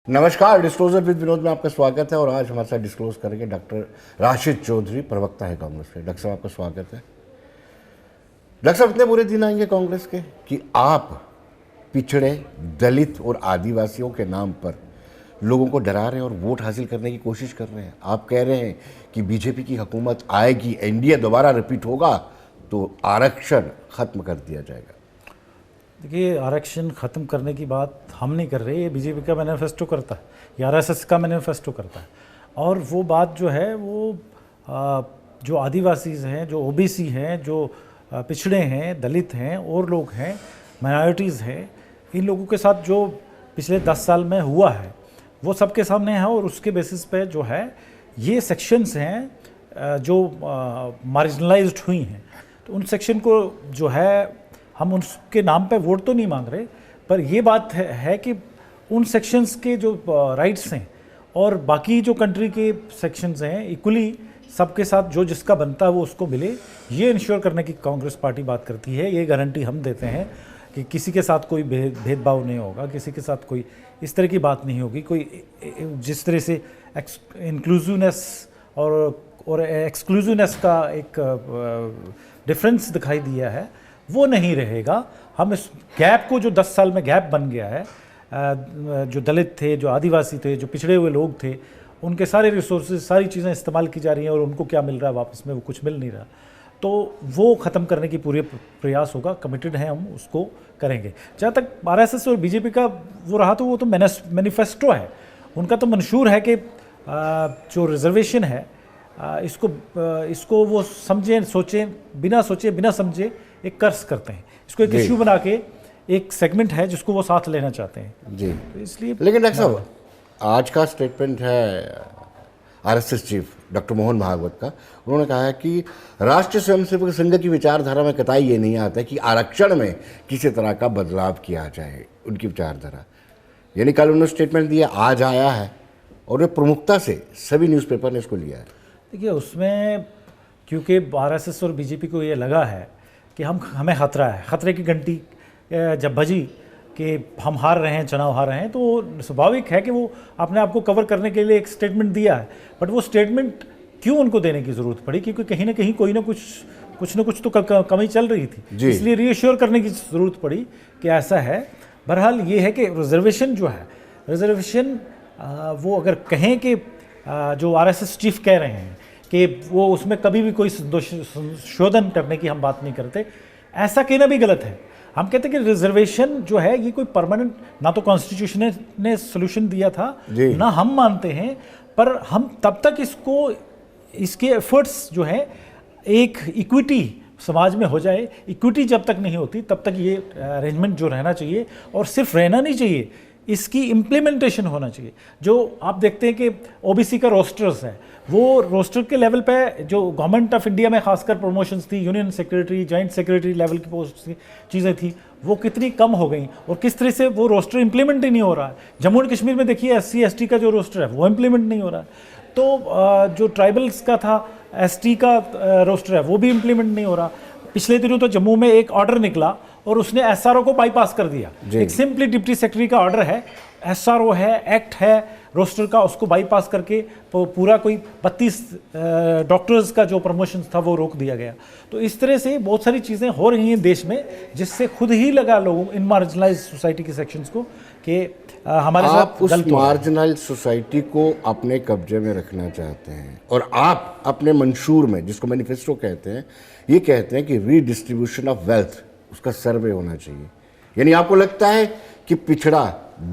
नमस्कार, disclosure with Vinod में आपका स्वागत है। और आज हमारे साथ डिस्क्लोज करेंगे डॉक्टर राशिद चौधरी, प्रवक्ता है कांग्रेस के। डॉक्टर साहब आपका स्वागत है। डॉक्टर साहब, इतने बुरे दिन आएंगे कांग्रेस के कि आप पिछड़े, दलित और आदिवासियों के नाम पर लोगों को डरा रहे हैं और वोट हासिल करने की कोशिश कर रहे हैं। आप कह रहे हैं कि बीजेपी की हुकूमत आएगी, एनडीए दोबारा रिपीट होगा तो आरक्षण खत्म कर दिया जाएगा। देखिए, आरक्षण ख़त्म करने की बात हम नहीं कर रहे, ये बीजेपी का मैनिफेस्टो करता है, ये आरएसएस का मैनिफेस्टो करता है। और वो बात जो है वो जो आदिवासीज़ हैं, जो ओबीसी हैं, जो पिछड़े हैं, दलित हैं और लोग हैं, माइनॉरिटीज़ हैं, इन लोगों के साथ जो पिछले 10 साल में हुआ है वो सबके सामने है। और उसके बेसिस पे जो है ये सेक्शंस हैं जो मार्जिनलाइज्ड हुई हैं, तो उन सेक्शन को जो है हम उनके नाम पे वोट तो नहीं मांग रहे, पर ये बात है कि उन सेक्शंस के जो राइट्स हैं और बाकी जो कंट्री के सेक्शंस हैं इक्वली सबके साथ जो जिसका बनता है वो उसको मिले, ये इंश्योर करने की कांग्रेस पार्टी बात करती है। ये गारंटी हम देते हैं कि किसी के साथ कोई भेदभाव नहीं होगा, किसी के साथ कोई इस तरह की बात नहीं होगी। कोई जिस तरह से इंक्लूसिवनेस और एक्सक्लूसिवनेस का एक डिफरेंस दिखाई दिया है वो नहीं रहेगा। हम इस गैप को, जो 10 साल में गैप बन गया है, जो दलित थे, जो आदिवासी थे, जो पिछड़े हुए लोग थे, उनके सारे रिसोर्सेज, सारी चीज़ें इस्तेमाल की जा रही हैं और उनको क्या मिल रहा है वापस में, वो कुछ मिल नहीं रहा। तो वो ख़त्म करने की पूरे प्रयास होगा, कमिटेड हैं हम, उसको करेंगे। जहाँ तक आरएसएस और बीजेपी का वो रहा, तो वो तो मैनिफेस्टो है उनका, तो मंशूर है कि जो रिजर्वेशन है इसको वो समझें, सोचें, बिना सोचे बिना समझे एक कर्ज करते हैं, इसको एक इश्यू बना के एक सेगमेंट है जिसको वो साथ लेना चाहते हैं जी। तो इसलिए लेकिन डॉक्टर साहब, आज का स्टेटमेंट है RSS chief doctor Mohan Bhagwat का। उन्होंने कहा है कि राष्ट्रीय स्वयंसेवक संघ की विचारधारा में कतई ये नहीं आता कि आरक्षण में किसी तरह का बदलाव किया जाए, उनकी विचारधारा। यानी कल उन्होंने स्टेटमेंट दिया, आज आया है और वे प्रमुखता से सभी न्यूज़पेपर ने इसको लिया है। देखिए, उसमें क्योंकि आरएसएस और बीजेपी को ये लगा है कि हमें खतरा है, खतरे की घंटी जब बजी कि हम हार रहे हैं, चुनाव हार रहे हैं, तो स्वाभाविक है कि वो अपने आप को कवर करने के लिए एक स्टेटमेंट दिया है। बट वो स्टेटमेंट क्यों उनको देने की ज़रूरत पड़ी? क्योंकि कहीं ना कहीं कोई ना कुछ तो कमी चल रही थी, इसलिए रीअश्योर करने की ज़रूरत पड़ी कि ऐसा है। बहरहाल ये है कि रिजर्वेशन जो है, रिजर्वेशन वो अगर कहें कि जो आरएसएस चीफ कह रहे हैं कि वो उसमें कभी भी कोई संशोधन करने की हम बात नहीं करते, ऐसा कहना भी गलत है। हम कहते हैं कि रिजर्वेशन जो है ये कोई परमानेंट, ना तो कॉन्स्टिट्यूशन ने सोल्यूशन दिया था, ना हम मानते हैं, पर हम तब तक इसके एफर्ट्स जो है एक इक्विटी समाज में हो जाए। इक्विटी जब तक नहीं होती तब तक ये अरेंजमेंट जो रहना चाहिए, और सिर्फ रहना नहीं चाहिए, इसकी इम्प्लीमेंटेशन होना चाहिए। जो आप देखते हैं कि ओबीसी का रोस्टर्स है, वो रोस्टर के लेवल पे जो गवर्नमेंट ऑफ इंडिया में खासकर प्रमोशंस थी, union secretary, joint secretary level की पोस्ट थी, चीज़ें थी, वो कितनी कम हो गई और किस तरह से वो रोस्टर इम्प्लीमेंट ही नहीं हो रहा है। जम्मू एंड कश्मीर में देखिए SC ST का जो रोस्टर है वो इम्प्लीमेंट नहीं हो रहा है। तो जो ट्राइबल्स का था, ST का रोस्टर है वो भी इम्प्लीमेंट नहीं हो रहा। पिछले दिनों तो जम्मू में एक ऑर्डर निकला और उसने SRO को बाईपास कर दिया। एक सिंपली डिप्टी सेक्रेटरी का ऑर्डर है, SRO है, एक्ट है रोस्टर का, उसको बाईपास करके पूरा कोई 32 डॉक्टर्स का जो प्रमोशन था वो रोक दिया गया। तो इस तरह से बहुत सारी चीज़ें हो रही हैं देश में, जिससे खुद ही लगा लोगों, इन मार्जिनलाइज्ड सोसाइटी के सेक्शंस को, कि हमारे साथ उस मार्जिनलाइज्ड सोसाइटी को अपने कब्जे में रखना चाहते हैं। और आप अपने मंशूर में, जिसको मैनिफेस्टो कहते हैं, ये कहते हैं कि रीडिस्ट्रीब्यूशन ऑफ वेल्थ, उसका सर्वे होना चाहिए। यानी आपको लगता है कि पिछड़ा,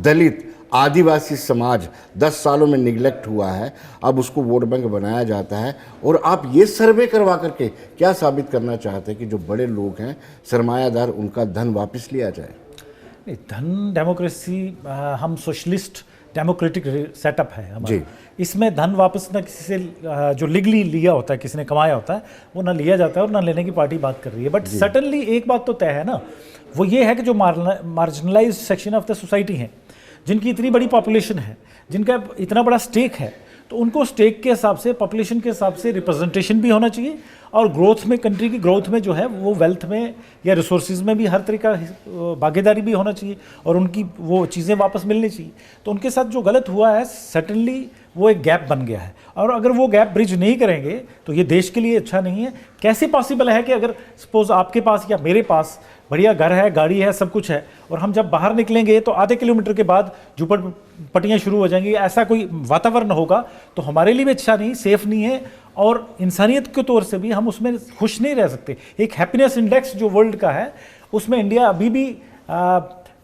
दलित, आदिवासी समाज 10 सालों में निगलेक्ट हुआ है, अब उसको वोट बैंक बनाया जाता है। और आप ये सर्वे करवा करके क्या साबित करना चाहते हैं कि जो बड़े लोग हैं, सरमायादार, उनका धन वापस लिया जाए? धन, डेमोक्रेसी, हम सोशलिस्ट डेमोक्रेटिक सेटअप है हमारा, इसमें धन वापस ना किसी से जो लीगली लिया होता है, किसी ने कमाया होता है, वो ना लिया जाता है और ना लेने की पार्टी बात कर रही है। बट सर्टनली एक बात तो तय है ना, वो ये है कि जो marginalised section of the society है, जिनकी इतनी बड़ी पॉपुलेशन है, जिनका इतना बड़ा स्टेक है, तो उनको स्टेक के हिसाब से, पॉपुलेशन के हिसाब से रिप्रेजेंटेशन भी होना चाहिए, और ग्रोथ में, कंट्री की ग्रोथ में जो है वो वेल्थ में या रिसोर्सेज में भी हर तरीका भागीदारी भी होना चाहिए, और उनकी वो चीज़ें वापस मिलनी चाहिए। तो उनके साथ जो गलत हुआ है, सर्टेनली वो एक गैप बन गया है, और अगर वो गैप ब्रिज नहीं करेंगे तो ये देश के लिए अच्छा नहीं है। कैसे पॉसिबल है कि अगर सपोज आपके पास या मेरे पास बढ़िया घर है, गाड़ी है, सब कुछ है, और हम जब बाहर निकलेंगे तो आधे किलोमीटर के बाद झुपड़पट्टियाँ शुरू हो जाएंगी, ऐसा कोई वातावरण होगा तो हमारे लिए भी अच्छा नहीं, सेफ नहीं है, और इंसानियत के तौर से भी हम उसमें खुश नहीं रह सकते। एक हैप्पीनेस इंडेक्स जो वर्ल्ड का है उसमें इंडिया अभी भी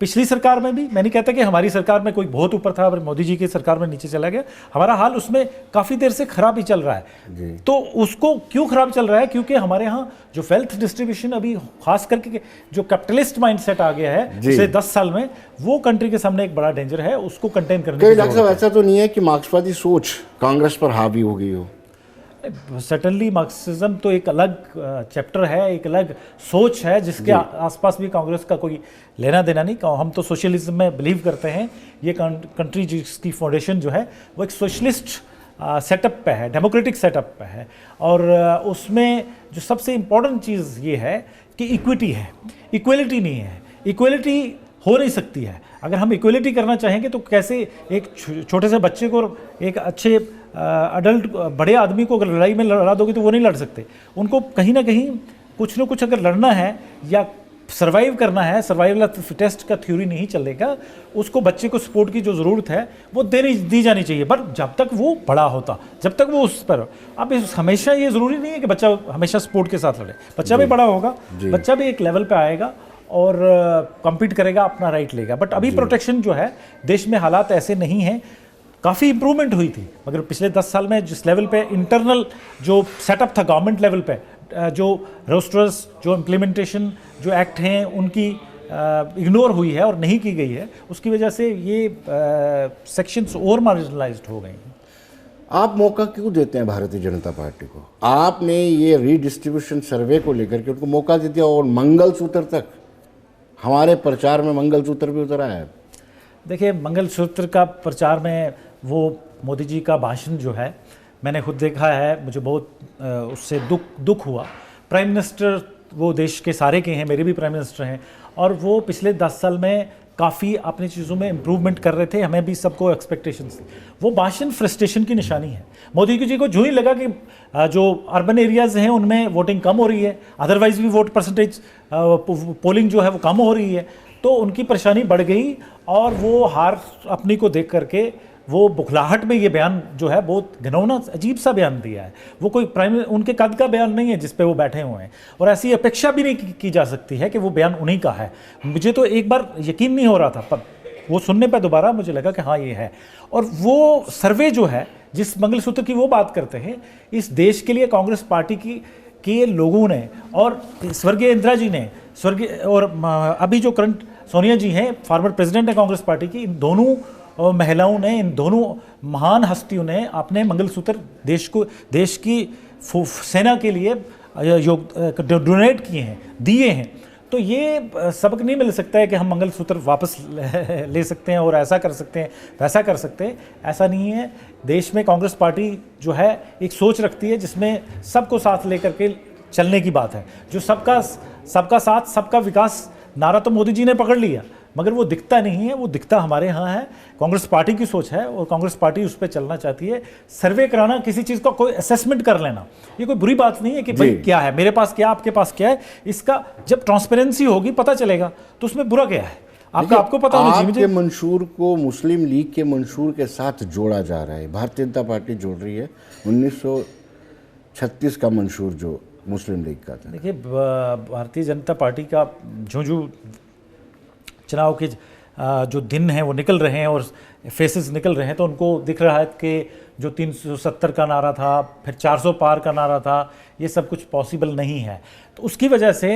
पिछली सरकार में भी, मैं नहीं कहता कि हमारी सरकार में कोई बहुत ऊपर था और मोदी जी की सरकार में नीचे चला गया, हमारा हाल उसमें काफ़ी देर से खराब ही चल रहा है। तो उसको क्यों खराब चल रहा है? क्योंकि हमारे यहाँ जो वेल्थ डिस्ट्रीब्यूशन अभी खास करके जो कैपिटलिस्ट माइंडसेट आ गया है पिछले 10 साल में, वो कंट्री के सामने एक बड़ा डेंजर है, उसको कंटेन करने की डॉक्टर साहब ऐसा तो नहीं है कि मार्क्सवादी सोच कांग्रेस पर हावी हो गई हो? सर्टनली मार्क्सिज्म तो एक अलग चैप्टर है, एक अलग सोच है जिसके आसपास भी कांग्रेस का कोई लेना देना नहीं। हम तो सोशलिज्म में बिलीव करते हैं। ये कंट्री जिसकी फाउंडेशन जो है वो एक सोशलिस्ट सेटअप पे है, डेमोक्रेटिक सेटअप पे है, और उसमें जो सबसे इम्पोर्टेंट चीज़ ये है कि इक्विटी है, इक्वलिटी नहीं है। इक्वलिटी हो नहीं सकती है। अगर हम इक्वलिटी करना चाहेंगे तो कैसे एक छोटे से बच्चे को एक अच्छे अडल्ट बड़े आदमी को अगर लड़ाई में लड़ा दोगे तो वो नहीं लड़ सकते। उनको कहीं ना कहीं कुछ ना कुछ अगर लड़ना है या सर्वाइव करना है, सर्वाइवल ऑफ द फिटेस्ट का थ्योरी नहीं चलेगा। उसको बच्चे को सपोर्ट की जो ज़रूरत है वो दी जानी चाहिए, पर जब तक वो बड़ा होता, जब तक वो उस पर। अब हमेशा ये ज़रूरी नहीं है कि बच्चा हमेशा सपोर्ट के साथ लड़े। बच्चा भी बड़ा होगा, बच्चा भी एक लेवल पे आएगा और कम्पीट करेगा, अपना राइट लेगा। बट अभी प्रोटेक्शन जो है देश में हालात ऐसे नहीं हैं। काफ़ी इंप्रूवमेंट हुई थी, मगर पिछले 10 साल में जिस लेवल पे इंटरनल जो सेटअप था गवर्नमेंट लेवल पे, जो रोस्टर्स, जो इम्प्लीमेंटेशन, जो एक्ट हैं, उनकी इग्नोर हुई है और नहीं की गई है। उसकी वजह से ये सेक्शंस और मार्जिनलाइज्ड हो गए हैं। आप मौका क्यों देते हैं भारतीय जनता पार्टी को? आपने ये रीडिस्ट्रीब्यूशन सर्वे को लेकर के उनको मौका दे दिया, और मंगलसूत्र तक, हमारे प्रचार में मंगलसूत्र भी उतर आया है। देखिए, मंगलसूत्र का प्रचार में वो मोदी जी का भाषण जो है मैंने खुद देखा है, मुझे बहुत उससे दुख हुआ। प्राइम मिनिस्टर वो देश के सारे के हैं, मेरे भी प्राइम मिनिस्टर हैं, और वो पिछले 10 साल में काफ़ी अपनी चीज़ों में इम्प्रूवमेंट कर रहे थे। हमें भी सबको एक्सपेक्टेशंस थी। वो भाषण फ्रस्ट्रेशन की निशानी है। मोदी जी को जो ही लगा कि जो अर्बन एरियाज़ हैं उनमें वोटिंग कम हो रही है, अदरवाइज भी वोट परसेंटेज पोलिंग जो है वो कम हो रही है, तो उनकी परेशानी बढ़ गई, और वो हार अपनी को देख करके वो बुखलाहट में ये बयान जो है बहुत घिनौना अजीब सा बयान दिया है। वो कोई उनके कद का बयान नहीं है जिस पे वो बैठे हुए हैं, और ऐसी अपेक्षा भी नहीं की जा सकती है कि वो बयान उन्हीं का है। मुझे तो एक बार यकीन नहीं हो रहा था, पर वो सुनने पर दोबारा मुझे लगा कि हाँ ये है। और वो सर्वे जो है जिस मंगलसूत्र की वो बात करते हैं, इस देश के लिए कांग्रेस पार्टी के लोगों ने, और स्वर्गीय इंदिरा जी ने, स्वर्गीय और अभी जो करंट सोनिया जी हैं, फॉर्मर प्रेसिडेंट है कांग्रेस पार्टी की, इन दोनों महिलाओं ने, इन दोनों महान हस्तियों ने अपने मंगलसूत्र देश की सेना के लिए डोनेट किए हैं, दिए हैं। तो ये सबक नहीं मिल सकता है कि हम मंगलसूत्र वापस ले सकते हैं और ऐसा कर सकते हैं, वैसा कर सकते हैं। ऐसा नहीं है। देश में कांग्रेस पार्टी जो है एक सोच रखती है जिसमें सबको साथ लेकर के चलने की बात है। जो सबका साथ सबका विकास नारा तो मोदी जी ने पकड़ लिया, मगर वो दिखता नहीं है। वो दिखता हमारे यहाँ है। कांग्रेस पार्टी की सोच है और कांग्रेस पार्टी उस पर चलना चाहती है। सर्वे कराना, किसी चीज़ का कोई असेसमेंट कर लेना, ये कोई बुरी बात नहीं है कि भाई क्या है, मेरे पास क्या, आपके पास क्या है। इसका जब ट्रांसपेरेंसी होगी पता चलेगा, तो उसमें बुरा क्या है आपको पता होना चाहिए। आपके मंशूर को मुस्लिम लीग के मंशूर के साथ जोड़ा जा रहा है, भारतीय जनता पार्टी जोड़ रही है 1936 का मंशूर जो मुस्लिम लीग का था। देखिए, भारतीय जनता पार्टी का जो चुनाव के जो दिन हैं वो निकल रहे हैं और फेसेस निकल रहे हैं, तो उनको दिख रहा है कि जो 370 का नारा था, फिर 400 पार का नारा था, ये सब कुछ पॉसिबल नहीं है। तो उसकी वजह से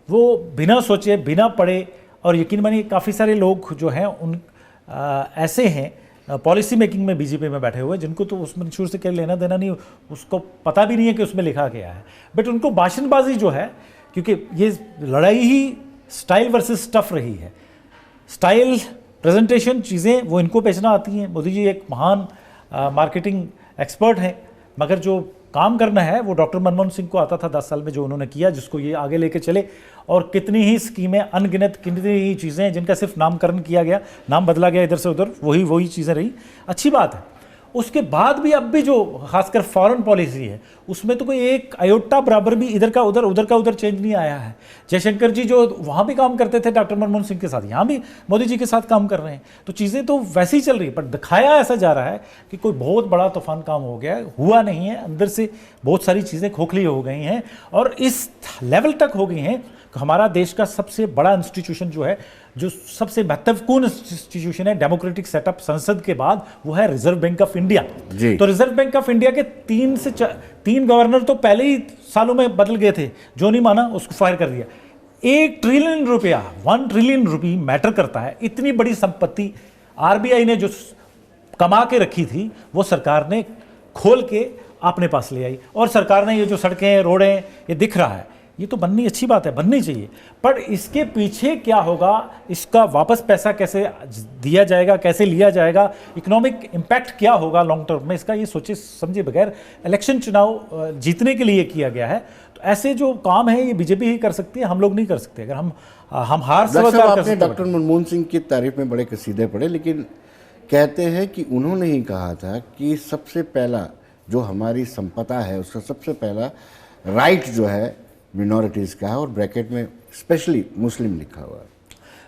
वो बिना सोचे, बिना पढ़े, और यकीन मानिए काफ़ी सारे लोग जो हैं उन ऐसे हैं पॉलिसी मेकिंग में बीजेपी में बैठे हुए, जिनको तो उस मंशूर से क्या लेना देना नहीं, उसको पता भी नहीं है कि उसमें लिखा गया है। बट उनको भाषणबाजी जो है, क्योंकि ये लड़ाई ही स्टाइल वर्सेस स्टफ रही है। स्टाइल, प्रेजेंटेशन, चीज़ें वो इनको बेचना आती हैं। मोदी जी एक महान मार्केटिंग एक्सपर्ट हैं, मगर जो काम करना है वो डॉक्टर मनमोहन सिंह को आता था 10 साल में, जो उन्होंने किया, जिसको ये आगे लेके चले। और कितनी ही स्कीमें, अनगिनत कितनी ही चीज़ें हैं जिनका सिर्फ नामकरण किया गया, नाम बदला गया इधर से उधर, वही चीज़ें रही, अच्छी बात है। उसके बाद भी अब भी जो खासकर फॉरेन पॉलिसी है उसमें तो कोई एक आयोटा बराबर भी इधर का उधर चेंज नहीं आया है। जयशंकर जी जो वहाँ भी काम करते थे डॉक्टर मनमोहन सिंह के साथ, यहाँ भी मोदी जी के साथ काम कर रहे हैं, तो चीज़ें तो वैसे ही चल रही है। पर दिखाया ऐसा जा रहा है कि कोई बहुत बड़ा तूफान काम हो गया है, हुआ नहीं है। अंदर से बहुत सारी चीज़ें खोखली हो गई हैं और इस लेवल तक हो गई हैं कि हमारा देश का सबसे बड़ा इंस्टीट्यूशन जो है, जो सबसे महत्वपूर्ण इंस्टीट्यूशन है डेमोक्रेटिक सेटअप संसद के बाद, वो है रिजर्व बैंक ऑफ इंडिया। तो रिजर्व बैंक ऑफ इंडिया के 3 गवर्नर तो पहले ही सालों में बदल गए थे, जो नहीं माना उसको फायर कर दिया। 1 ट्रिलियन रुपया, 1 ट्रिलियन रुपये मैटर करता है। इतनी बड़ी संपत्ति आरबीआई ने जो कमा के रखी थी वो सरकार ने खोल के अपने पास ले आई, और सरकार ने ये जो सड़कें रोडें ये दिख रहा है, ये तो बननी अच्छी बात है, बननी चाहिए, पर इसके पीछे क्या होगा, इसका वापस पैसा कैसे दिया जाएगा, कैसे लिया जाएगा, इकोनॉमिक इम्पैक्ट क्या होगा लॉन्ग टर्म में, इसका ये सोचे समझे बगैर इलेक्शन चुनाव जीतने के लिए किया गया है। तो ऐसे जो काम है ये बीजेपी ही कर सकती है, हम लोग नहीं कर सकते। अगर हम हार स्वीकार कर सकते। डॉक्टर मनमोहन सिंह की तारीफ में बड़े कसीदे पढ़े, लेकिन कहते हैं कि उन्होंने ही कहा था कि सबसे पहला जो हमारी संपदा है उसका सबसे पहला राइट जो है मिनॉरिटीज़ का है, और ब्रैकेट में स्पेशली मुस्लिम लिखा हुआ है।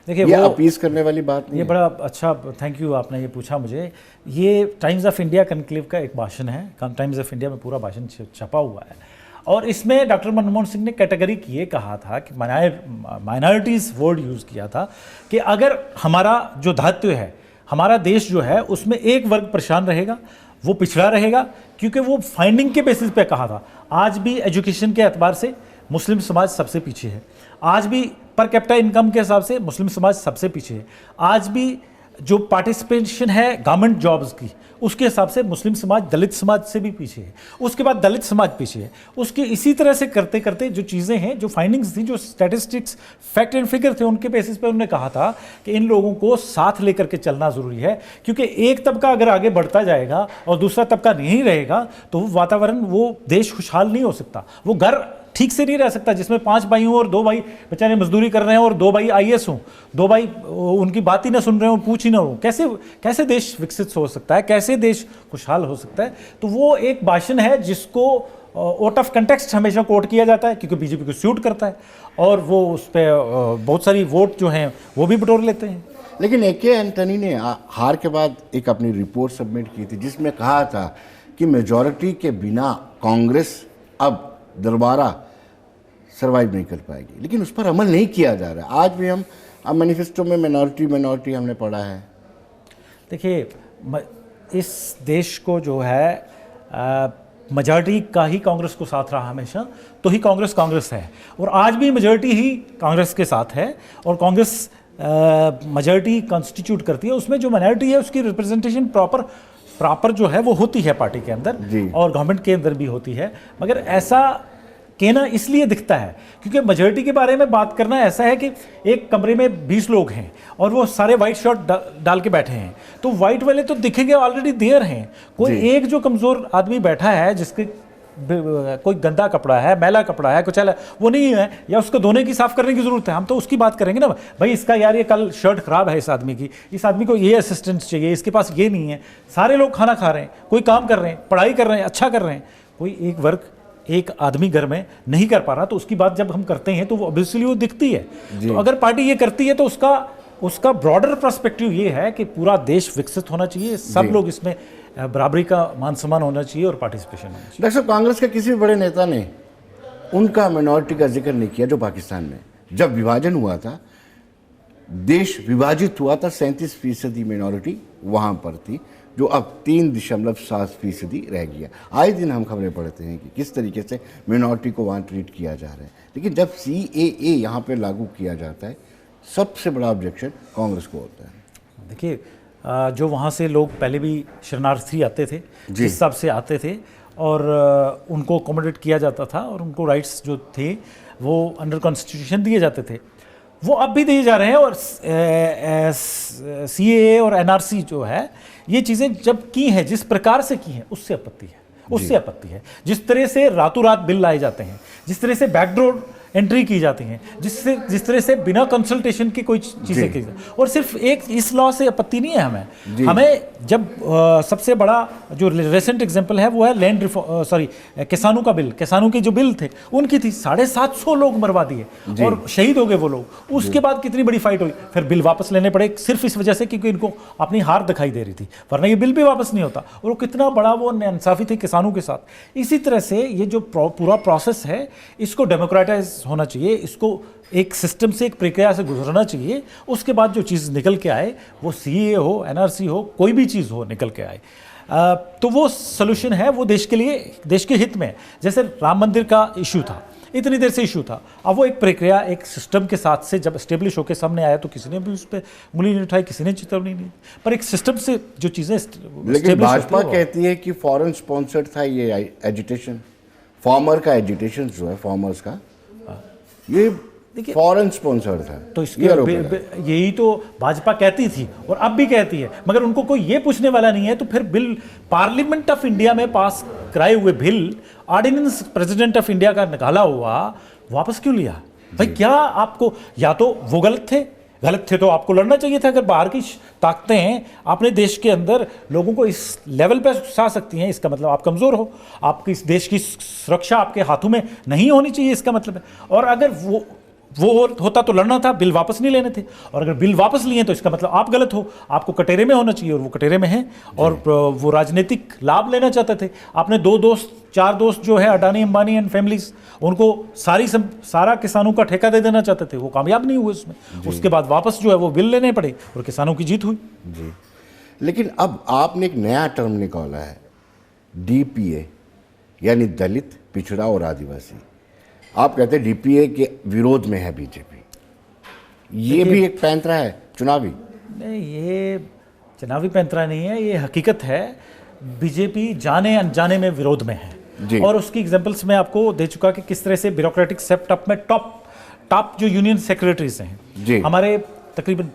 देखिए, ये अपीस करने वाली बात नहीं ये है। बड़ा अच्छा, थैंक यू, आपने ये पूछा मुझे। ये टाइम्स ऑफ इंडिया कनक्लेव का एक भाषण है, टाइम्स ऑफ इंडिया में पूरा भाषण छपा हुआ है, और इसमें डॉक्टर मनमोहन सिंह ने कैटेगरी ये कहा था कि माइनॉरिटीज़ वर्ड यूज़ किया था कि अगर हमारा जो धातु है, हमारा देश जो है, उसमें एक वर्ग परेशान रहेगा, वो पिछड़ा रहेगा, क्योंकि वो फाइंडिंग के बेसिस पे कहा था। आज भी एजुकेशन के एतबार से मुस्लिम समाज सबसे पीछे है, आज भी पर कैपिटा इनकम के हिसाब से मुस्लिम समाज सबसे पीछे है, आज भी जो पार्टिसिपेशन है गवर्नमेंट जॉब्स की उसके हिसाब से मुस्लिम समाज दलित समाज से भी पीछे है, उसके बाद दलित समाज पीछे है। उसके इसी तरह से करते करते जो चीज़ें हैं, जो फाइंडिंग्स थी, जो स्टैटिस्टिक्स फैक्ट एंड फिगर थे, उनके बेसिस पे उन्होंने कहा था कि इन लोगों को साथ लेकर के चलना ज़रूरी है, क्योंकि एक तबका अगर आगे बढ़ता जाएगा और दूसरा तबका नहीं रहेगा तो वो वातावरण, वो देश खुशहाल नहीं हो सकता, वो घर ठीक से नहीं रह सकता जिसमें 5 भाई हों और 2 भाई बेचारे मजदूरी कर रहे हैं और 2 भाई आईएएस हों, 2 भाई उनकी बात ही ना सुन रहे हो, पूछ ही ना हो। कैसे देश विकसित हो सकता है, कैसे देश खुशहाल हो सकता है? तो वो एक भाषण है जिसको आउट ऑफ कंटेक्स्ट हमेशा कोट किया जाता है, क्योंकि बीजेपी को सूट करता है, और वो उस पर बहुत सारी वोट जो हैं वो भी बटोर लेते हैं। लेकिन ए.के. एंटनी ने हार के बाद एक अपनी रिपोर्ट सबमिट की थी जिसमें कहा था कि मेजॉरिटी के बिना कांग्रेस अब दोबारा सर्वाइव नहीं कर पाएगी, लेकिन उस पर अमल नहीं किया जा रहा है। आज भी हम अब मैनिफेस्टो में मिनॉरिटी हमने पढ़ा है। देखिए, इस देश को जो है मेजॉरिटी का ही कांग्रेस को साथ रहा हमेशा, तो ही कांग्रेस है, और आज भी मेजॉरिटी ही कांग्रेस के साथ है, और कांग्रेस मेजॉरिटी कॉन्स्टिट्यूट करती है। उसमें जो माइनॉरिटी है उसकी रिप्रेजेंटेशन प्रॉपर जो है वो होती है पार्टी के अंदर और गवर्नमेंट के अंदर भी होती है, मगर ऐसा कहना इसलिए दिखता है क्योंकि मेजॉरिटी के बारे में बात करना ऐसा है कि एक कमरे में 20 लोग हैं और वो सारे वाइट शर्ट डाल के बैठे हैं, तो वाइट वाले तो दिखेंगे ऑलरेडी देयर हैं। कोई एक जो कमज़ोर आदमी बैठा है जिसके कोई गंदा कपड़ा है, मैला कपड़ा है, कुछ अलग वो नहीं है, या उसको धोने की, साफ करने की ज़रूरत है, हम तो उसकी बात करेंगे ना। भाई इसका यार ये कल शर्ट ख़राब है इस आदमी की, इस आदमी को ये असिस्टेंस चाहिए, इसके पास ये नहीं है। सारे लोग खाना खा रहे हैं, कोई काम कर रहे हैं, पढ़ाई कर रहे हैं, अच्छा कर रहे हैं, कोई एक वर्ग, एक आदमी घर में नहीं कर पा रहा, तो उसकी बात जब हम करते हैं तो वो ऑब्वियसली वो दिखती है। तो अगर पार्टी ये करती है तो उसका ब्रॉडर पर्सपेक्टिव ये है कि पूरा देश विकसित होना चाहिए, सब लोग इसमें बराबरी का मान सम्मान होना चाहिए और पार्टिसिपेशन होना चाहिए। डॉक्टर साहब, कांग्रेस के किसी भी बड़े नेता ने उनका मिनॉरिटी का जिक्र नहीं किया जो पाकिस्तान में जब विभाजन हुआ था, देश विभाजित हुआ था, 37% मिनॉरिटी वहाँ पर थी, जो अब 3.7% रह गया। आए दिन हम खबरें पढ़ते हैं कि किस तरीके से मिनॉरिटी को वहाँ ट्रीट किया जा रहा है, लेकिन जब CAA यहाँ पे लागू किया जाता है सबसे बड़ा ऑब्जेक्शन कांग्रेस को होता है। देखिए, जो वहाँ से लोग पहले भी शरणार्थी आते थे, जिस हिसाब से आते थे, और उनको अकोमोडेट किया जाता था और उनको राइट्स जो थे वो अंडर कॉन्स्टिट्यूशन दिए जाते थे, वो अब भी दिए जा रहे हैं। और CAA और NRC जो है, ये चीज़ें जब की हैं, जिस प्रकार से की हैं, उससे आपत्ति है, उससे आपत्ति है। जिस तरह से रातों रात बिल लाए जाते हैं, जिस तरह से बैकडोर एंट्री की जाती हैं, जिस तरह से बिना कंसल्टेशन की कोई चीज़ें की जाती हैं। और सिर्फ एक इस लॉ से आपत्ति नहीं है हमें जब सबसे बड़ा जो रिसेंट एग्जांपल है वो है लैंड किसानों का बिल। किसानों के जो बिल थे उनकी थी, 750 लोग मरवा दिए और शहीद हो गए वो लोग। उसके बाद कितनी बड़ी फाइट हुई, फिर बिल वापस लेने पड़े सिर्फ इस वजह से क्योंकि इनको अपनी हार दिखाई दे रही थी, वरना ये बिल भी वापस नहीं होता। और वो कितना बड़ा वो नाइंसाफी थी किसानों के साथ। इसी तरह से ये जो पूरा प्रोसेस है, इसको डेमोक्रेटाइज होना चाहिए, इसको एक सिस्टम से, एक प्रक्रिया से गुजरना चाहिए। उसके बाद जो चीज़ निकल के आए, वो CAA हो, NRC हो, कोई भी चीज़ हो निकल के आए, तो वो सोल्यूशन है, वो देश के लिए, देश के हित में है। जैसे राम मंदिर का इशू था, इतनी देर से इशू था, अब वो एक प्रक्रिया, एक सिस्टम के साथ से जब स्टेब्लिश होकर सामने आया तो किसी ने भी उस पर उंगली नहीं उठाई, किसी ने चेतावनी नहीं, पर एक सिस्टम से जो चीज़ें। लेकिन भाजपा कहती है कि फॉरेन स्पॉन्सर्ड था ये एजिटेशन, फार्मर का एजिटेशन जो है, फार्मर्स का, ये फॉरेन स्पॉन्सर्ड था। तो इसके यही तो भाजपा कहती थी और अब भी कहती है, मगर उनको कोई ये पूछने वाला नहीं है। तो फिर बिल पार्लियामेंट ऑफ इंडिया में पास कराए हुए bill, ordinance president of India का निकाला हुआ, वापस क्यों लिया भाई? क्या आपको, या तो वो गलत थे तो आपको लड़ना चाहिए था। अगर बाहर की ताकतें अपने देश के अंदर लोगों को इस लेवल पर उकसा सकती हैं, इसका मतलब आप कमज़ोर हो, आपकी इस देश की सुरक्षा आपके हाथों में नहीं होनी चाहिए, इसका मतलब है। और अगर वो होता तो लड़ना था, बिल वापस नहीं लेने थे। और अगर बिल वापस लिए तो इसका मतलब आप गलत हो, आपको कटहरे में होना चाहिए, और वो कटहरे में है। और वो राजनीतिक लाभ लेना चाहते थे। आपने 4 दोस्त जो है, अडानी, अंबानी एंड फैमिलीज, उनको सारा किसानों का ठेका दे देना चाहते थे, वो कामयाब नहीं हुए उसमें। उसके बाद वापस जो है वो बिल लेने पड़े और किसानों की जीत हुई जी। लेकिन अब आपने एक नया टर्म निकाला है, DPA, यानी दलित, पिछड़ा और आदिवासी। आप कहते हैं DPA के विरोध में है बीजेपी, ये भी एक पैंतरा है चुनावी? नहीं, ये चुनावी पैंतरा नहीं है, ये हकीकत है। बीजेपी जाने अनजाने में विरोध में है। और उसकी एग्जांपल्स मैं आपको दे चुका कि किस तरह से ब्यूरोक्रेटिक सेटअप में टॉप जो यूनियन सेक्रेटरीज हैं हमारे, तकरीबन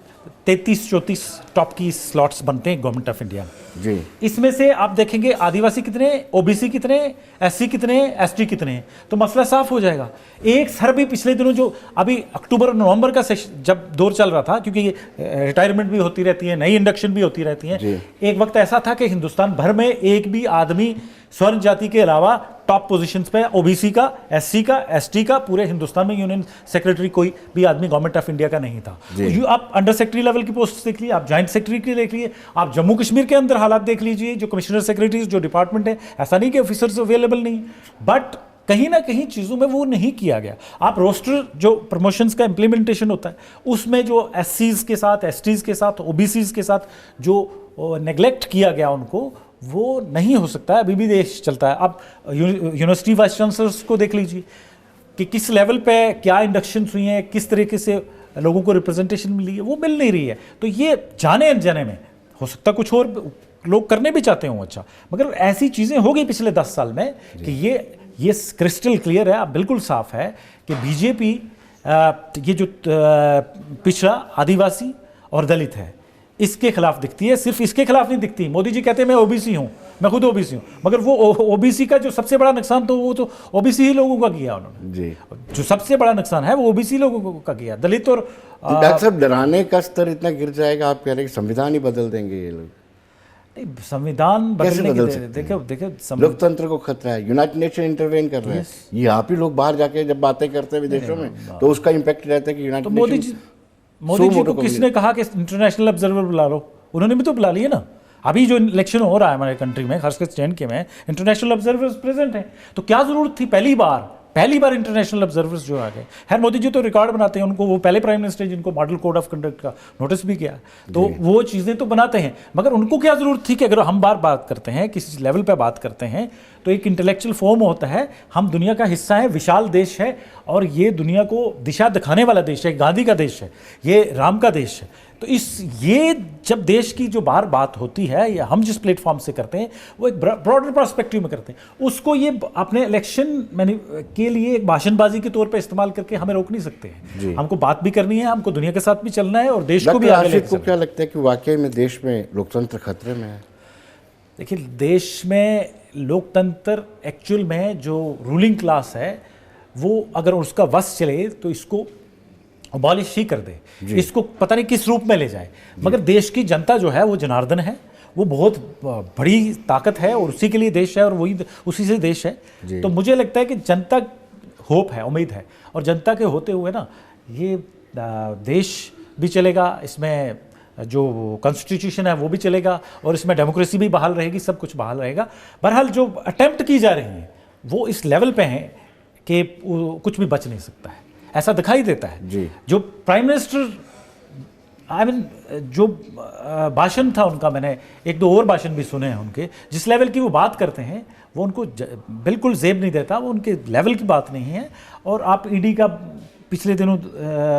33-34 टॉप की स्लॉट्स बनते हैं गवर्नमेंट ऑफ इंडिया में। इसमें से आप देखेंगे आदिवासी कितने, OBC कितने, SC कितने, ST कितने, तो मसला साफ हो जाएगा। एक सर्वे पिछले दिनों जो अभी अक्टूबर और नवंबर का जब दौर चल रहा था, क्योंकि रिटायरमेंट भी होती रहती है, नई इंडक्शन भी होती रहती है, एक वक्त ऐसा था कि हिंदुस्तान भर में एक भी आदमी स्वर्ण जाति के अलावा टॉप पोजीशंस पे, OBC का, SC का, ST का, पूरे हिंदुस्तान में यूनियन सेक्रेटरी कोई भी आदमी गवर्नमेंट ऑफ इंडिया का नहीं था। तो आप अंडर सेक्रेटरी लेवल की पोस्ट देख लीजिए, आप ज्वाइंट सेक्रेटरी की देख लीजिए, आप जम्मू कश्मीर के अंदर हालात देख लीजिए, जो कमिश्नर सेक्रेटरीज, जो डिपार्टमेंट है, ऐसा नहीं कि ऑफिसर्स अवेलेबल नहीं, बट कहीं ना कहीं चीज़ों में वो नहीं किया गया। आप रोस्टर जो प्रमोशंस का इम्प्लीमेंटेशन होता है, उसमें जो SCs के साथ, STs के साथ, OBCs के साथ जो नेग्लेक्ट किया गया उनको, वो नहीं हो सकता है। अभी भी देश चलता है। आप यूनिवर्सिटी वाइस चांसलर्स को देख लीजिए कि किस लेवल पे क्या इंडक्शंस हुई हैं, किस तरीके से लोगों को रिप्रेजेंटेशन मिली है, वो मिल नहीं रही है। तो ये जाने अनजाने में, हो सकता कुछ और लोग करने भी चाहते हों अच्छा, मगर ऐसी चीज़ें हो गई पिछले 10 साल में कि ये क्रिस्टल क्लियर है, बिल्कुल साफ है कि बीजेपी ये जो पिछड़ा, आदिवासी और दलित है, इसके खिलाफ दिखती है। सिर्फ इसके खिलाफ नहीं दिखती। मोदी जी कहते हैं मैं OBC हूँ, मैं खुद OBC हूँ, मगर वो OBC का जो सबसे बड़ा नुकसान तो वो तो OBC ही लोगों का किया उन्होंने जी। जो सबसे बड़ा नुकसान है वो OBC लोगों का किया। दलित और डॉक्टर साहब, डराने का स्तर इतना गिर जाएगा, आप कह रहे हैं कि संविधान ही बदल देंगे ये लोग? नहीं, संविधान बदलने के देखो लोकतंत्र को खतरा है, यूनाइटेड नेशन इंटरवेन कर रहे हैं। ये आप ही लोग बाहर जाके जब बातें करते हैं विदेशों में, तो उसका इम्पैक्ट रहता है कि यूनाइटेड नेशन। मोदी जी को किसने कहा कि इंटरनेशनल ऑब्जर्वर बुला लो? उन्होंने भी तो बुला लिए ना। अभी जो इलेक्शन हो रहा है हमारे कंट्री में, खासकर स्टैंड के में, इंटरनेशनल ऑब्जर्वर्स प्रेजेंट हैं। तो क्या जरूरत थी? पहली बार इंटरनेशनल ऑब्जर्वर्स जो आ गए। खैर मोदी जी तो रिकॉर्ड बनाते हैं, उनको वो पहले प्राइम मिनिस्टर जिनको मॉडल कोड ऑफ कंडक्ट का नोटिस भी किया, तो वो चीज़ें तो बनाते हैं, मगर उनको क्या ज़रूरत थी कि अगर हम बात करते हैं, किसी लेवल पे बात करते हैं, तो एक इंटेलेक्चुअल फॉर्म होता है, हम दुनिया का हिस्सा है, विशाल देश है, और ये दुनिया को दिशा दिखाने वाला देश है, गांधी का देश है, ये राम का देश है। तो ये जब देश की जो बाहर बात होती है या हम जिस प्लेटफॉर्म से करते हैं वो एक ब्रॉडर पर्सपेक्टिव में करते हैं, उसको ये अपने इलेक्शन के लिए एक भाषणबाजी के तौर पे इस्तेमाल करके हमें रोक नहीं सकते हैं। हमको बात भी करनी है, हमको दुनिया के साथ भी चलना है और देश को भी आगे लेकर को क्या लगता है कि वाकई में देश में लोकतंत्र खतरे में है? देखिए, देश में लोकतंत्र एक्चुअल में जो रूलिंग क्लास है वो अगर उसका वश चले तो इसको अबॉलिश ही कर दे, इसको पता नहीं किस रूप में ले जाए। मगर देश की जनता जो है वो जनार्दन है, वो बहुत बड़ी ताकत है और उसी के लिए देश है और वही उसी से देश है। तो मुझे लगता है कि जनता होप है, उम्मीद है, और जनता के होते हुए ना ये देश भी चलेगा, इसमें जो कॉन्स्टिट्यूशन है वो भी चलेगा और इसमें डेमोक्रेसी भी बहाल रहेगी, सब कुछ बहाल रहेगा। बहरहाल जो अटेम्प्ट की जा रही है वो इस लेवल पे हैं कि कुछ भी बच नहीं सकता है, ऐसा दिखाई देता है जी। जो प्राइम मिनिस्टर जो भाषण था उनका, मैंने एक दो और भाषण भी सुने हैं उनके, जिस लेवल की वो बात करते हैं वो उनको बिल्कुल जेब नहीं देता, वो उनके लेवल की बात नहीं है। और आप ईडी का पिछले दिनों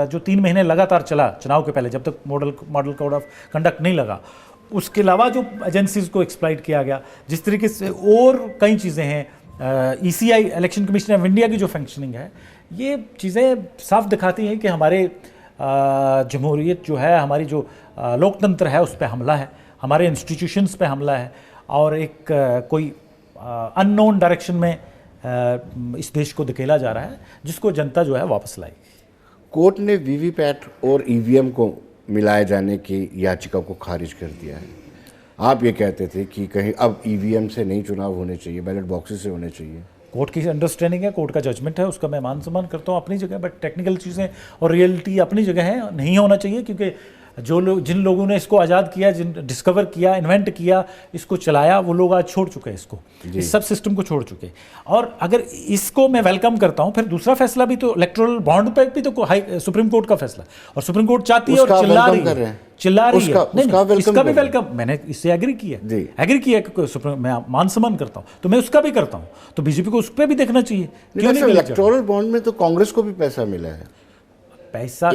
जो 3 महीने लगातार चला चुनाव के पहले, जब तक मॉडल कोड ऑफ कंडक्ट नहीं लगा, उसके अलावा जो एजेंसीज को एक्सप्लॉइट किया गया, जिस तरीके से और कई चीज़ें हैं, ECI election commission of India की जो फंक्शनिंग है, ये चीज़ें साफ दिखाती हैं कि हमारे जमहूरियत जो है, हमारी जो लोकतंत्र है उस पर हमला है, हमारे इंस्टीट्यूशंस पे हमला है और एक कोई अननोन डायरेक्शन में इस देश को धकेला जा रहा है, जिसको जनता जो है वापस लाएगी। कोर्ट ने वीवीपैट और EVM को मिलाए जाने की याचिका को खारिज कर दिया है। आप ये कहते थे कि कहीं अब EVM से नहीं चुनाव होने चाहिए, बैलेट बॉक्सेस से होने चाहिए। कोर्ट की अंडरस्टैंडिंग है, कोर्ट का जजमेंट है, उसका मैं मान सम्मान करता हूँ अपनी जगह, बट टेक्निकल चीज़ें और रियलिटी अपनी जगह है, नहीं होना चाहिए। क्योंकि जिन लोगों ने इसको आज़ाद किया, जिन डिस्कवर किया, इन्वेंट किया, इसको चलाया, वो लोग आज छोड़ चुके हैं इसको, इस सब सिस्टम को छोड़ चुके। और अगर इसको मैं वेलकम करता हूँ, फिर दूसरा फैसला भी तो इलेक्टोरल बॉन्ड पे भी तो सुप्रीम कोर्ट का फैसला, और सुप्रीम कोर्ट चाहती है और चिल्ला रही है। नहीं, इसका भी वेलकम, मैंने इससे एग्री किया कि सुप्रीम, मैं मान सम्मान करता हूँ, तो मैं उसका भी करता हूँ। तो बीजेपी को उस पर भी देखना चाहिए। क्यों नहीं? इलेक्टोरल बॉन्ड में तो कांग्रेस को भी पैसा मिला है, पैसा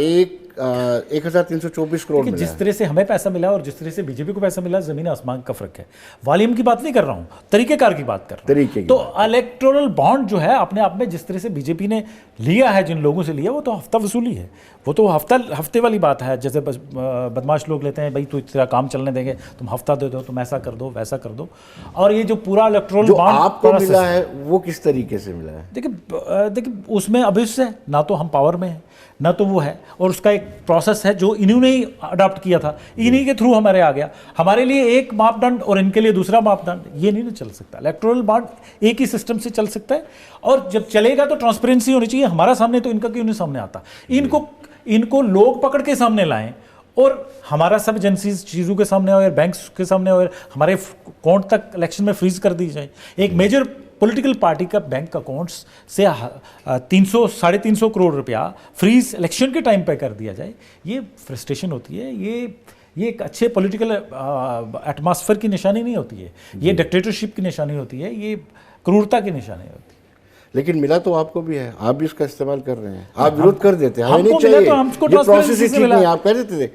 1324 करोड़ मिला। जिस तरह से हमें पैसा मिला और जिस तरह से बीजेपी को पैसा मिला, जमीन आसमान का फर्क है। वॉल्यूम की बात नहीं कर रहा हूं, तरीकेकार की बात कर रहा हूं। तो इलेक्टोरल बॉन्ड जो है अपने आप में, जिस तरह से बीजेपी ने लिया है, जिन लोगों से लिया, वो तो हफ्ता वसूली है, वो तो हफ्ते वाली बात है। जैसे बदमाश लोग लेते हैं, भाई तो तेरा काम चलने देंगे, तुम हफ्ता दे दो, तुम ऐसा कर दो, वैसा कर दो। और ये जो पूरा इलेक्टोरल बॉन्ड आपको मिला है वो किस तरीके से मिला है? देखिए उसमें अभ्युदय है, ना तो हम पावर में है ना तो वो है, और उसका एक प्रोसेस है जो इन्होंने ही अडॉप्ट किया था, इन्हीं के थ्रू हमारे आ गया। हमारे लिए एक मापदंड और इनके लिए दूसरा मापदंड, ये नहीं ना चल सकता। इलेक्टोरल बॉन्ड एक ही सिस्टम से चल सकता है, और जब चलेगा तो ट्रांसपेरेंसी होनी चाहिए। हमारा सामने तो इनका क्यों नहीं सामने आता? इनको लोग पकड़ के सामने लाएं और हमारा सब एजेंसीज चीज़ों के सामने और बैंक्स के सामने और हमारे अकाउंट तक इलेक्शन में फ्रीज कर दी जाए। एक मेजर पॉलिटिकल पार्टी का बैंक अकाउंट्स से 300-350 करोड़ रुपया फ्रीज इलेक्शन के टाइम पे कर दिया जाए, ये फ्रस्ट्रेशन होती है। ये एक अच्छे पॉलिटिकल एटमॉस्फेयर की निशानी नहीं होती है, ये डिक्टेटरशिप की निशानी होती है, ये क्रूरता की निशानी होती है। लेकिन मिला तो आपको भी है, आप भी इसका इस्तेमाल कर रहे हैं, आप विरोध कर देते हैं, हमें नहीं हमको चाहिए, मिला तो हमको ये प्रोसेस ही ट्रांसपेरेंसी से ठीक मिला। नहीं, आप कह देते थे।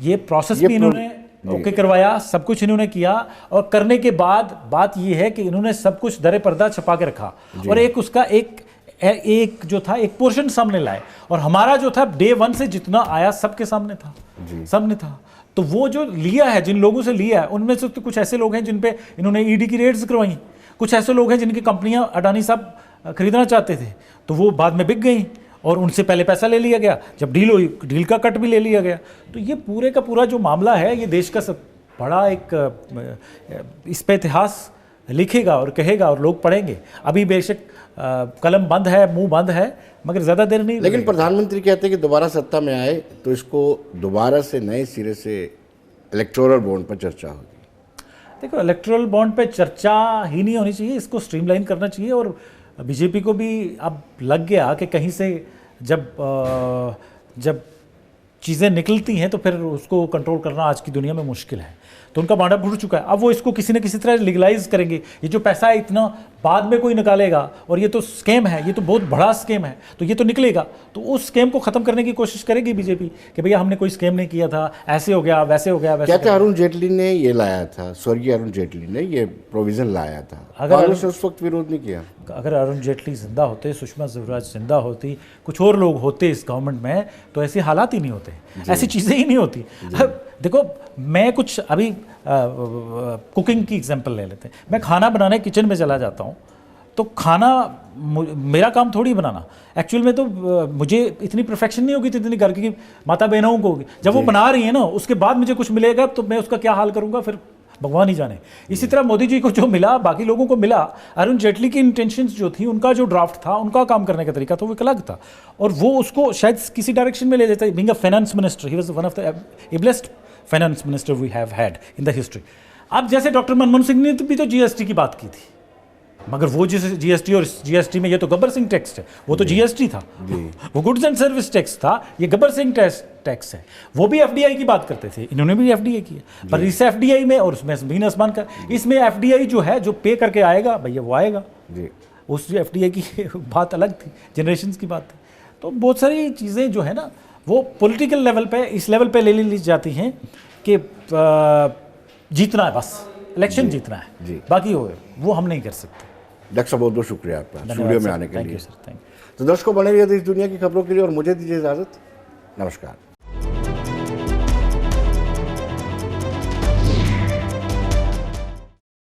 ये प्रोसेस भी इन्होंने ओके करवाया, सब कुछ इन्होंने किया, और करने के बाद बात ये है कि इन्होंने सब कुछ दरे पर्दा छपा के रखा, और एक उसका एक जो था एक पोर्शन सामने लाए, और हमारा जो था डे 1 से जितना आया सबके सामने था, सामने था। तो वो जो लिया है, जिन लोगों से लिया है, उनमें से तो कुछ ऐसे लोग हैं जिन पे इन्होंने ईडी की रेड्स करवाई, कुछ ऐसे लोग हैं जिनकी कंपनियां अडानी साहब खरीदना चाहते थे, तो वो बाद में बिक गई और उनसे पहले पैसा ले लिया गया, जब डील हुई डील का कट भी ले लिया गया। तो ये पूरे का पूरा जो मामला है, ये देश का सब बड़ा एक इस पे इतिहास लिखेगा और कहेगा और लोग पढ़ेंगे। अभी बेशक कलम बंद है, मुंह बंद है, मगर ज़्यादा देर नहीं। लेकिन प्रधानमंत्री कहते हैं कि दोबारा सत्ता में आए तो इसको दोबारा से नए सिरे से इलेक्टोरल बॉन्ड पर चर्चा होगी। देखो, इलेक्टोरल बॉन्ड पे चर्चा ही नहीं होनी चाहिए, इसको स्ट्रीमलाइन करना चाहिए। और बीजेपी को भी अब लग गया कि कहीं से जब चीज़ें निकलती हैं तो फिर उसको कंट्रोल करना आज की दुनिया में मुश्किल है। तो उनका भांडा फूट चुका है, अब वो इसको किसी न किसी तरह लीगलाइज करेंगे। ये जो पैसा है इतना बाद में कोई निकालेगा, और ये तो स्कैम है, ये तो बहुत बड़ा स्कैम है, तो ये तो निकलेगा। तो उस स्कैम को ख़त्म करने की कोशिश करेगी बीजेपी कि भैया हमने कोई स्कैम नहीं किया था, ऐसे हो गया, वैसे हो गया, वैसे कहते अरुण जेटली ने ये लाया था, स्वर्गीय अरुण जेटली ने ये प्रोविज़न लाया था, कांग्रेस ने उस वक्त विरोध नहीं किया। अगर अरुण जेटली जिंदा होते, सुषमा स्वराज जिंदा होती, कुछ और लोग होते इस गवर्नमेंट में, तो ऐसे हालात ही नहीं होते, ऐसी चीज़ें ही नहीं होती। अब देखो, मैं कुछ अभी कुकिंग की एग्जांपल ले लेते हैं। मैं खाना बनाने किचन में चला जाता हूँ, तो खाना मेरा काम थोड़ी बनाना, एक्चुअल में तो मुझे इतनी परफेक्शन नहीं होगी जितनी घर की माता बहनों को होगी। जब वो बना रही है ना, उसके बाद मुझे कुछ मिलेगा तो मैं उसका क्या हाल करूँगा, फिर भगवान ही जाने। इसी तरह मोदी जी को जो मिला, बाकी लोगों को मिला। अरुण जेटली की इंटेंशंस जो थी, उनका जो ड्राफ्ट था, उनका काम करने का तरीका था, वो एक अलग था, और वो उसको शायद किसी डायरेक्शन में ले जाता है। Being a finance minister, he was one of the ablest finance minister we have had in the history. अब जैसे डॉक्टर मनमोहन सिंह ने भी तो जीएसटी की बात की थी, मगर वो जैसे जीएसटी, और जीएसटी में ये तो गब्बर सिंह टैक्स है, वो तो जीएसटी था, वो गुड्स एंड सर्विस टैक्स था, ये गब्बर सिंह टैक्स है। वो भी एफडीआई की बात करते थे, इन्होंने भी एफडीआई की है, पर इस एफडीआई में और उसमें ज़मीन आसमान का, इसमें एफडीआई जो है, जो पे करके आएगा भैया वो आएगा। उस एफडीआई की बात अलग थी, जनरेशंस की बात थी। तो बहुत सारी चीज़ें जो है ना, वो पॉलिटिकल लेवल पे, इस लेवल पे ले ली जाती हैं कि जीतना है, बस इलेक्शन जीतना है, बाकी वो हम नहीं कर सकते। डॉक्टर साहब, बहुत बहुत शुक्रिया आपका स्टूडियो में आने के लिए। Thank you sir, thank you. तो दर्शकों, बने रहिए इस दुनिया की खबरों के लिए और मुझे दीजिए इजाज़त। नमस्कार।